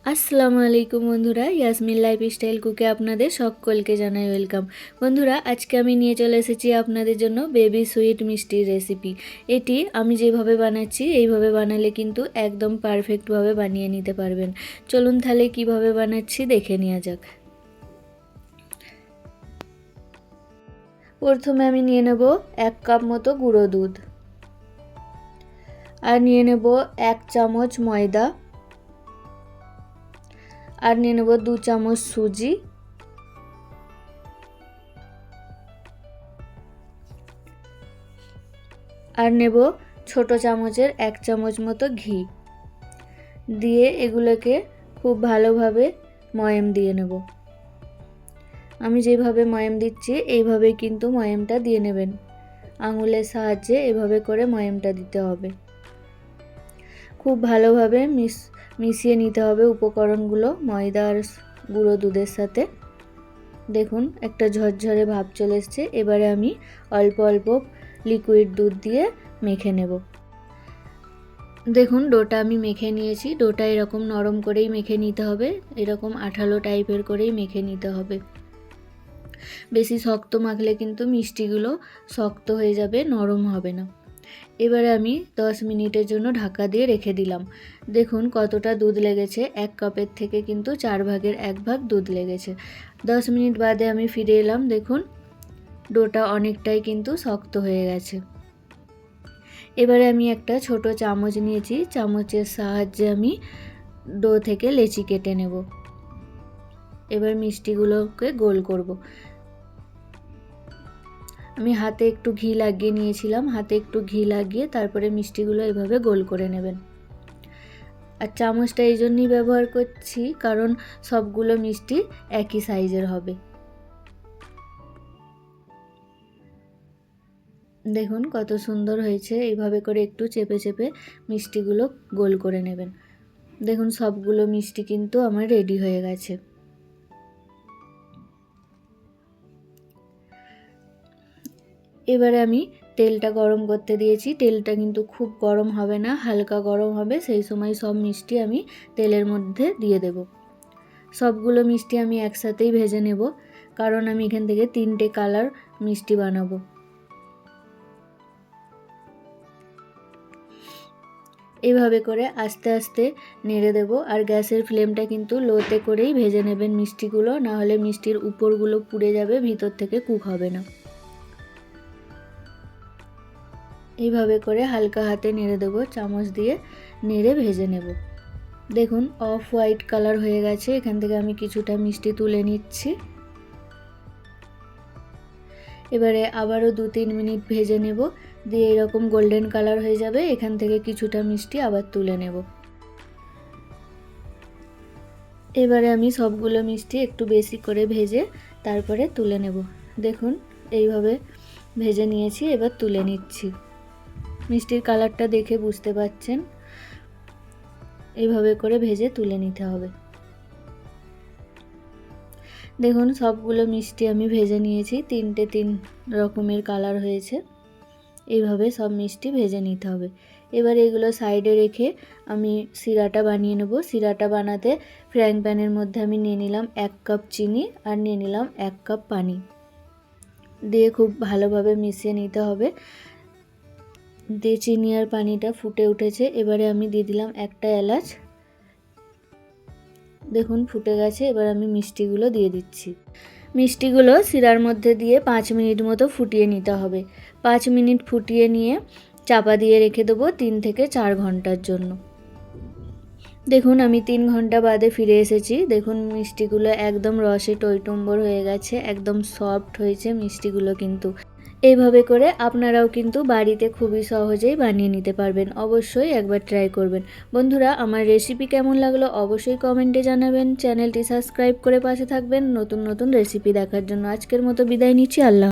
আসসালামু আলাইকুম বন্ধুরা, ইয়াসমিন লাইফস্টাইল কুকে আপনাদের সকলকে জানাই ওয়েলকাম। বন্ধুরা, আজকে আমি নিয়ে চলে এসেছি আপনাদের জন্য বেবি সুইট মিষ্টির রেসিপি। এটি আমি যেভাবে বানাচ্ছি এইভাবে বানালে কিন্তু একদম পারফেক্টভাবে বানিয়ে নিতে পারবেন। চলুন তাহলে কিভাবে বানাচ্ছি দেখে নেওয়া যাক। প্রথমে আমি নিয়ে নেব 1 কাপ মতো গুঁড়ো দুধ, আর নিয়ে নেব 1 চামচ ময়দা, আর নিয়ে নেব 2 চামচ সুজি, আর নেব ছোট চামচের 1 চামচ মতো ঘি দিয়ে এগুলোকে খুব ভালোভাবে ময়াম দিয়ে নেব। আমি যেভাবে ময়াম দিচ্ছি এইভাবে কিন্তু ময়ামটা দিয়ে নেবেন। আঙুলের সাহায্যে এভাবে করে ময়ামটা দিতে হবে। খুব ভালোভাবে মিশিয়ে নিতে হবে উপকরণগুলো ময়দা আর গুঁড়ো দুধের সাথে। দেখুন একটা ঝরঝরে ভাব চলে এসছে। এবারে আমি অল্প অল্প লিকুইড দুধ দিয়ে মেখে নেব। দেখুন ডোটা আমি মেখে নিয়েছি। ডোটা এরকম নরম করেই মেখে নিতে হবে, এরকম আঠালো টাইপের করেই মেখে নিতে হবে। বেশি শক্ত মাখলে কিন্তু মিষ্টিগুলো শক্ত হয়ে যাবে, নরম হবে না। এবারে আমি 10 মিনিটের জন্য ঢাকা দিয়ে রেখে দিলাম। দেখুন কতটা দুধ লেগেছে, 1 কাপের থেকে কিন্তু 4 ভাগের 1 ভাগ দুধ লেগেছে। 10 মিনিট বাদে আমি ফিরে এলাম। দেখুন ডোটা অনেকটাই কিন্তু শক্ত হয়ে গেছে। এবারে আমি একটা ছোট চামচ নিয়েছি, চামচের সাহায্যে আমি ডো থেকে লেচি কেটে নেব। এবার মিষ্টিগুলোকে গোল করব। আমি হাতে একটু ঘি লাগিয়ে নিয়েছিলাম, হাতে একটু ঘি লাগিয়ে তারপরে মিষ্টিগুলো এভাবে গোল করে নেবেন। আর চামচটা এই জন্যই ব্যবহার করছি কারণ সবগুলো মিষ্টি একই সাইজের হবে। দেখুন কত সুন্দর হয়েছে। এইভাবে করে একটু চেপে চেপে মিষ্টিগুলো গোল করে নেবেন। দেখুন সবগুলো মিষ্টি কিন্তু আমার রেডি হয়ে গেছে। এবারে আমি তেলটা গরম করতে দিয়েছি। তেলটা কিন্তু খুব গরম হবে না, হালকা গরম হবে। সেই সময় সব মিষ্টি আমি তেলের মধ্যে দিয়ে দেব। সবগুলো মিষ্টি আমি একসাথেই ভেজে নেব কারণ আমি এখান থেকে 3টে কালার মিষ্টি বানাবো। এইভাবে করে আস্তে আস্তে নেড়ে দেব। আর গ্যাসের ফ্লেমটা কিন্তু লোতে করেই ভেজে নেবেন মিষ্টিগুলো, না হলে মিষ্টির উপরগুলো পুড়ে যাবে, ভিতর থেকে কুক হবে না। এইভাবে করে হালকা হাতে নেড়ে দেবো, চামচ দিয়ে নেড়ে ভেজে নেব। দেখুন অফ হোয়াইট কালার হয়ে গেছে। এখান থেকে আমি কিছুটা মিষ্টি তুলে নিচ্ছি। এবারে আবারও 2-3 মিনিট ভেজে নেব, দিয়ে এরকম গোল্ডেন কালার হয়ে যাবে। এখান থেকে কিছুটা মিষ্টি আবার তুলে নেব। এবারে আমি সবগুলো মিষ্টি একটু বেশি করে ভেজে তারপরে তুলে নেব। দেখুন এইভাবে ভেজে নিয়েছি, এবার তুলে নিচ্ছি। মিষ্টির কালারটা দেখে বুঝতে পারছেন, এইভাবে করে ভেজে তুলে নিতে হবে। দেখুন সবগুলো মিষ্টি আমি ভেজে নিয়েছি, 3 রকমের কালার হয়েছে। এইভাবে সব মিষ্টি ভেজে নিতে হবে। এবার এগুলো সাইডে রেখে আমি সিরাটা বানিয়ে নেব। সিরাটা বানাতে ফ্রাইং প্যানের মধ্যে আমি নিয়ে নিলাম 1 কাপ চিনি, আর নিয়ে নিলাম 1 কাপ পানি দিয়ে খুব ভালোভাবে মিশিয়ে নিতে হবে। দিয়ে চিনি আর পানিটা ফুটে উঠেছে। এবারে আমি দিয়ে দিলাম একটা এলাচ। দেখুন ফুটে গেছে। এবার আমি মিষ্টিগুলো দিয়ে দিচ্ছি। মিষ্টিগুলো শিরার মধ্যে দিয়ে 5 মিনিট মতো ফুটিয়ে নিতে হবে। 5 মিনিট ফুটিয়ে নিয়ে চাপা দিয়ে রেখে দেবো 3 থেকে 4 ঘন্টার জন্য। দেখুন আমি 3 ঘন্টা বাদে ফিরে এসেছি। দেখুন মিষ্টিগুলো একদম রসে টইটুম্বর হয়ে গেছে, একদম সফট হয়েছে মিষ্টিগুলো। কিন্তু এইভাবে করে আপনারাও কিন্তু বাড়িতে খুবই সহজেই বানিয়ে নিতে পারবেন। অবশ্যই একবার ট্রাই করবেন। বন্ধুরা আমার রেসিপি কেমন লাগলো অবশ্যই কমেন্টে জানাবেন। চ্যানেলটি সাবস্ক্রাইব করে পাশে থাকবেন নতুন নতুন রেসিপি দেখার জন্য। আজকের মতো বিদায় নিচ্ছি। আল্লাহ।